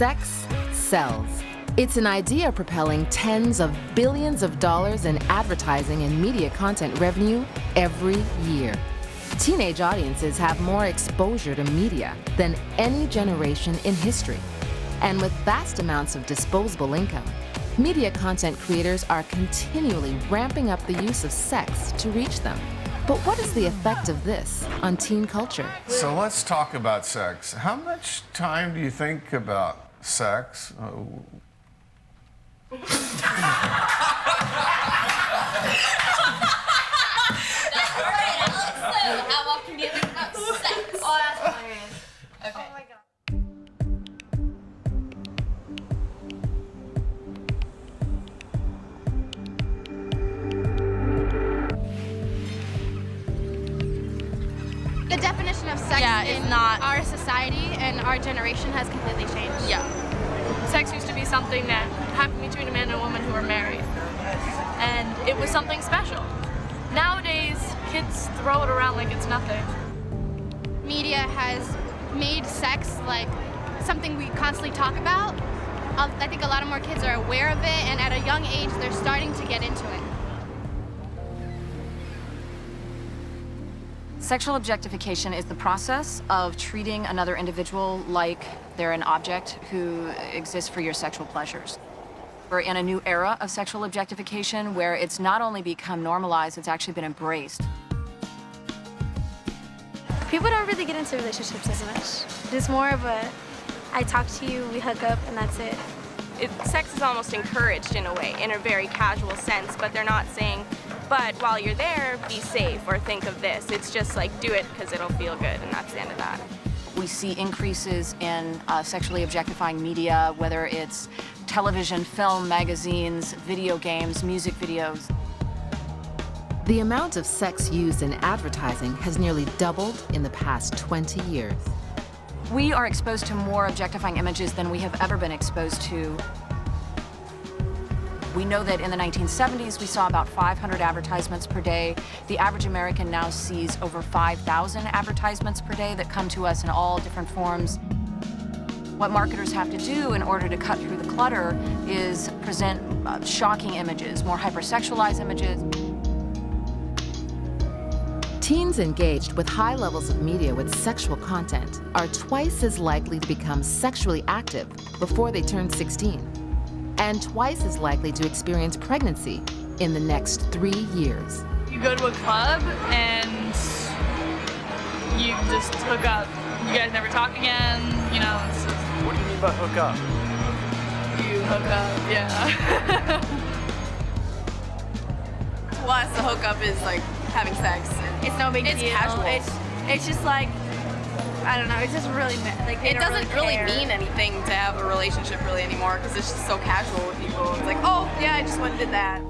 Sex sells. It's an idea propelling tens of billions of dollars in advertising and media content revenue every year. Teenage audiences have more exposure to media than any generation in history. And with vast amounts of disposable income, media content creators are continually ramping up the use of sex to reach them. But what is the effect of this on teen culture? So let's talk about sex. How much time do you think about sex? How often do you think about sex? Oh, that's hilarious. Okay. Oh my God. The definition of sex in our society and our generation has completely changed. Yeah. Sex used to be something that happened between a man and a woman who were married. And it was something special. Nowadays, kids throw it around like it's nothing. Media has made sex like something we constantly talk about. I think a lot of more kids are aware of it, and at a young age, they're starting to get into it. Sexual objectification is the process of treating another individual like they're an object who exists for your sexual pleasures. We're in a new era of sexual objectification where it's not only become normalized, it's actually been embraced. People don't really get into relationships as much. It's more of a, I talk to you, we hook up, and that's it. Sex is almost encouraged in a way, in a very casual sense, but they're not saying, but while you're there, be safe or think of this. It's just like, do it because it'll feel good, and that's the end of that. We see increases in sexually objectifying media, whether it's television, film, magazines, video games, music videos. The amount of sex used in advertising has nearly doubled in the past 20 years. We are exposed to more objectifying images than we have ever been exposed to. We know that in the 1970s, we saw about 500 advertisements per day. The average American now sees over 5,000 advertisements per day that come to us in all different forms. What marketers have to do in order to cut through the clutter is present shocking images, more hypersexualized images. Teens engaged with high levels of media with sexual content are twice as likely to become sexually active before they turn 16, and twice as likely to experience pregnancy in the next 3 years. You go to a club and you just hook up. You guys never talk again, you know. It's just, what do you mean by hook up? you hook up, yeah. To us, the hookup is like having sex. It's no big deal. It's casual. It's just like, I don't know, it's just really, like, it doesn't really mean anything to have a relationship really anymore because it's just so casual with people. It's like, oh, yeah, I just went and did that.